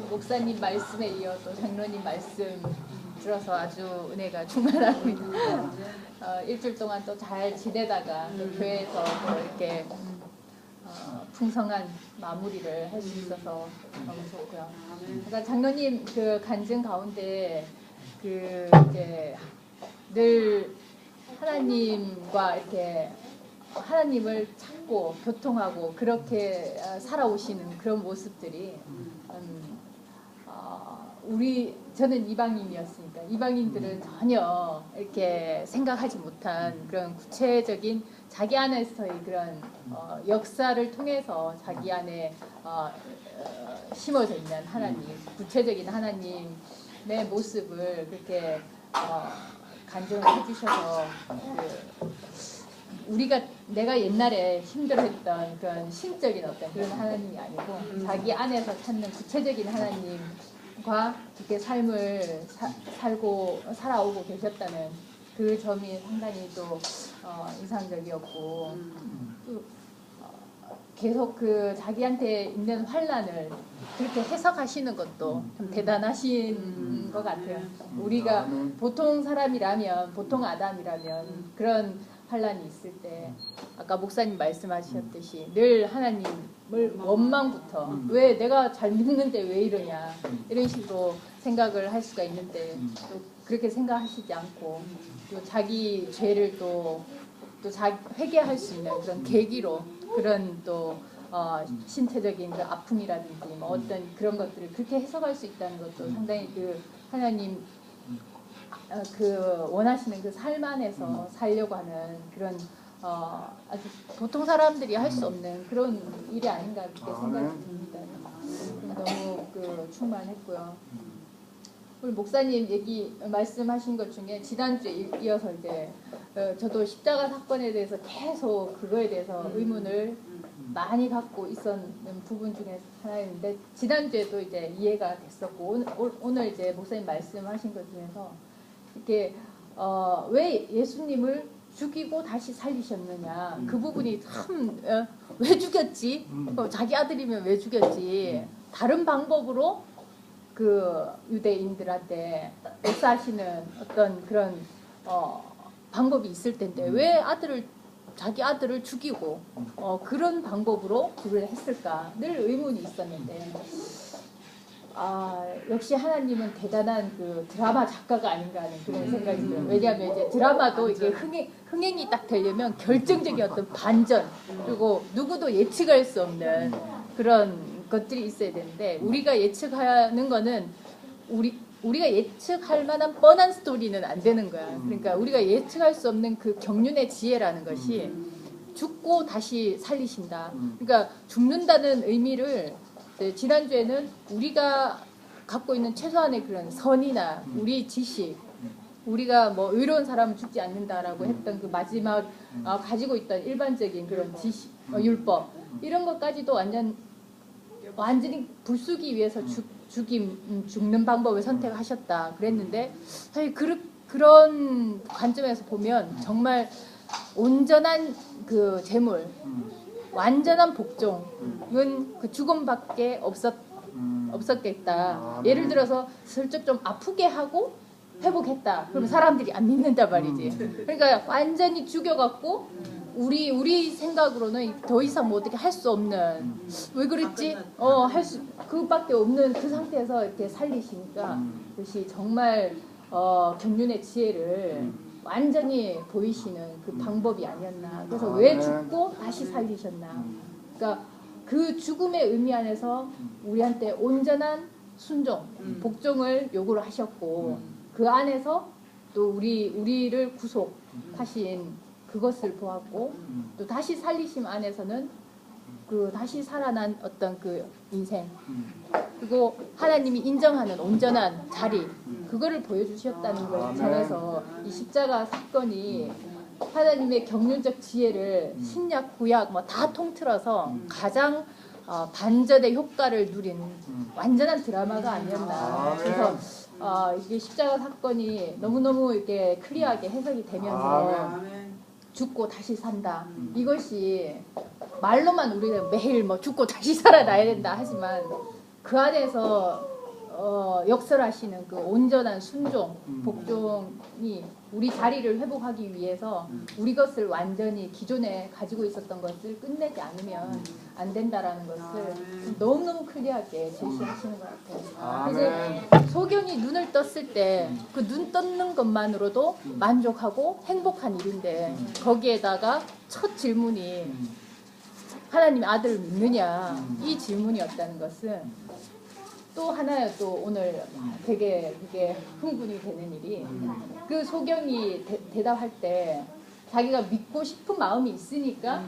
목사님 말씀에 이어 또 장로님 말씀 들어서 아주 은혜가 충만합니다. 일주일 동안 또 잘 지내다가 또 교회에서 또 이렇게 풍성한 마무리를 할 수 있어서 너무 좋고요. 그러니까 장로님 그 간증 가운데 그 이제 늘 하나님과 이렇게 하나님을 찾고 교통하고 그렇게 살아오시는 그런 모습들이 저는 이방인이었으니까 이방인들은 전혀 이렇게 생각하지 못한 그런 구체적인 자기 안에서의 그런 역사를 통해서 자기 안에 심어져 있는 하나님, 구체적인 하나님의 모습을 그렇게 간증을 해주셔서 내가 옛날에 힘들어했던 그런 심적인 어떤 그런 하나님이 아니고 자기 안에서 찾는 구체적인 하나님과 이렇게 삶을 살아오고 계셨다는 그 점이 상당히 또 인상적이었고 또 계속 그 자기한테 있는 환난을 그렇게 해석하시는 것도 참 대단하신 것 같아요. 우리가 보통 사람이라면 보통 아담이라면 그런 환란이 있을 때 아까 목사님 말씀하셨듯이 늘 하나님을 원망부터 왜 내가 잘 믿는데 왜 이러냐 이런 식으로 생각을 할 수가 있는데 또 그렇게 생각하시지 않고 또 자기 죄를 또 회개할 수 있는 그런 계기로 그런 또 신체적인 그 아픔이라든지 뭐 어떤 그런 것들을 그렇게 해석할 수 있다는 것도 상당히 그 하나님 그 원하시는 그 삶 안에서 살려고 하는 그런 아주 보통 사람들이 할 수 없는 그런 일이 아닌가 그렇게 생각이 듭니다. 너무 그 충만했고요. 우리 목사님 말씀하신 것 중에 지난주에 이어서 이제 저도 십자가 사건에 대해서 계속 그거에 대해서 의문을 많이 갖고 있었는 부분 중에 하나였는데 지난주에도 이제 이해가 됐었고 오늘 이제 목사님 말씀하신 것 중에서 이렇게 왜 예수님을 죽이고 다시 살리셨느냐 그 부분이 참 왜 죽였지? 자기 아들이면 왜 죽였지? 다른 방법으로 그 유대인들한테 역사하시는 어떤 그런 방법이 있을 텐데 왜 자기 아들을 죽이고 그런 방법으로 그걸 했을까 늘 의문이 있었는데 역시 하나님은 대단한 그 드라마 작가가 아닌가 하는 그런 생각이 들어요. 왜냐하면 이제 드라마도 이게 흥행이 딱 되려면 결정적인 어떤 반전 그리고 누구도 예측할 수 없는 그런 것들이 있어야 되는데 우리가 예측하는 거는 우리가 예측할 만한 뻔한 스토리는 안 되는 거야. 그러니까 우리가 예측할 수 없는 그 경륜의 지혜라는 것이 죽고 다시 살리신다. 그러니까 죽는다는 의미를 지난주에는 우리가 갖고 있는 최소한의 그런 선이나 우리 지식, 우리가 뭐 의로운 사람은 죽지 않는다라고 했던 그 마지막 가지고 있던 일반적인 그런 지식, 율법 이런 것까지도 완전히 부수기 위해서 죽는 방법을 선택하셨다 그랬는데 사실 그런 관점에서 보면 정말 온전한 그 재물 완전한 복종은 그 죽음밖에 없었겠다. 예를 들어서 슬쩍 좀 아프게 하고 회복했다. 그러면 사람들이 안 믿는단 말이지. 그러니까 완전히 죽여갖고 우리 생각으로는 더 이상 뭐 어떻게 할 수 없는 왜 그랬지? 그밖에 없는 그 상태에서 이렇게 살리시니까 그것이 정말 경륜의 지혜를 완전히 보이시는 그 방법이 아니었나. 그래서 왜 죽고 다시 살리셨나. 그러니까 그 죽음의 의미 안에서 우리한테 온전한 순종, 복종을 요구를 하셨고 그 안에서 또 우리를 구속하신 그것을 보았고 또 다시 살리심 안에서는 그 다시 살아난 어떤 그 인생 그리고 하나님이 인정하는 온전한 자리 그거를 보여주셨다는 걸 전해서 이 십자가 사건이 하나님의 경륜적 지혜를 신약 구약 뭐 다 통틀어서 가장 반전의 효과를 누린 완전한 드라마가 아니었나. 그래서 이게 십자가 사건이 너무너무 이렇게 클리어하게 해석이 되면서 죽고 다시 산다. 이것이 말로만 우리는 매일 뭐 죽고 다시 살아나야 된다 하지만 그 안에서 역설하시는 그 온전한 순종, 복종이 우리 자리를 회복하기 위해서 우리 것을 완전히 기존에 가지고 있었던 것을 끝내지 않으면 안 된다라는 것을 너무너무 클리어하게 제시하시는 것 같아요. 그래서 소경이 눈을 떴을 때 그 눈 떴는 것만으로도 만족하고 행복한 일인데 거기에다가 첫 질문이 하나님 아들을 믿느냐 이 질문이었다는 것은 또 하나의 또 오늘 되게 이게 흥분이 되는 일이 그 소경이 대답할 때 자기가 믿고 싶은 마음이 있으니까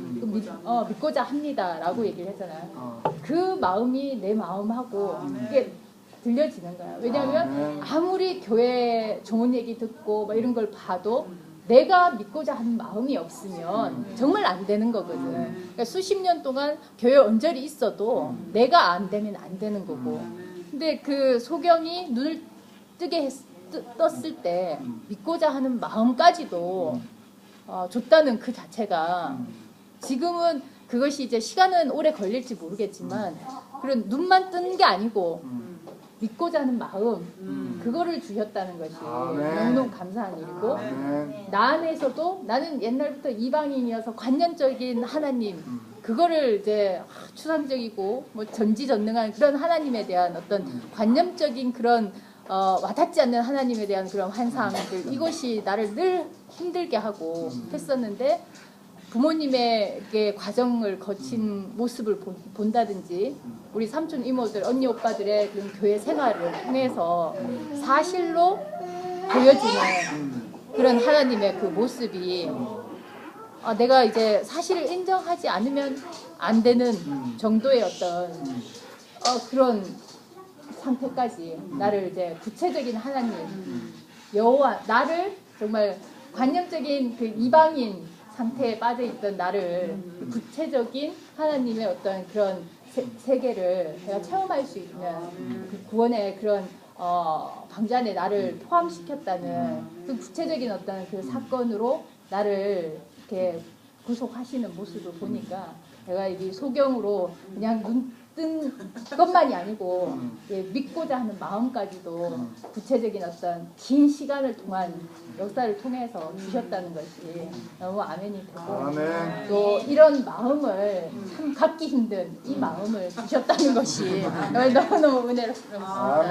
믿고자 합니다라고 얘기를 했잖아요. 그 마음이 내 마음하고 이게 들려지는 거야. 왜냐하면 아무리 교회 좋은 얘기 듣고 막 이런 걸 봐도 내가 믿고자 하는 마음이 없으면 정말 안 되는 거거든. 그러니까 수십 년 동안 교회 언저리 있어도 내가 안 되면 안 되는 거고. 근데 그 소경이 눈을 떴을 때 믿고자 하는 마음까지도 줬다는 그 자체가 지금은 그것이 이제 시간은 오래 걸릴지 모르겠지만 그런 눈만 뜬 게 아니고 믿고자 하는 마음 그거를 주셨다는 것이 너무너무 감사한 일이고 나 안에서도 나는 옛날부터 이방인이어서 관념적인 하나님 그거를 이제 추상적이고 뭐 전지전능한 그런 하나님에 대한 어떤 관념적인 그런 와닿지 않는 하나님에 대한 그런 환상들 이것이 나를 늘 힘들게 하고 했었는데 부모님의 과정을 거친 모습을 본다든지 우리 삼촌 이모들 언니 오빠들의 그런 교회 생활을 통해서 사실로 보여지는 그런 하나님의 그 모습이 내가 이제 사실을 인정하지 않으면 안 되는 정도의 어떤 그런 상태까지 나를 이제 구체적인 하나님 여호와 나를 정말 관념적인 그 이방인 상태에 빠져 있던 나를 구체적인 하나님의 어떤 그런 세계를 내가 체험할 수 있는 그 구원의 그런 방주 안에 나를 포함시켰다는 그 구체적인 어떤 그 사건으로 나를 이렇게 구속하시는 모습을 보니까 내가 이 소경으로 그냥 눈 뜬 것만이 아니고 믿고자 하는 마음까지도 구체적인 어떤 긴 시간을 통한 역사를 통해서 주셨다는 것이 너무 아멘이 되고 또 이런 마음을 참 갖기 힘든 이 마음을 주셨다는 것이 너무너무 은혜롭습니다.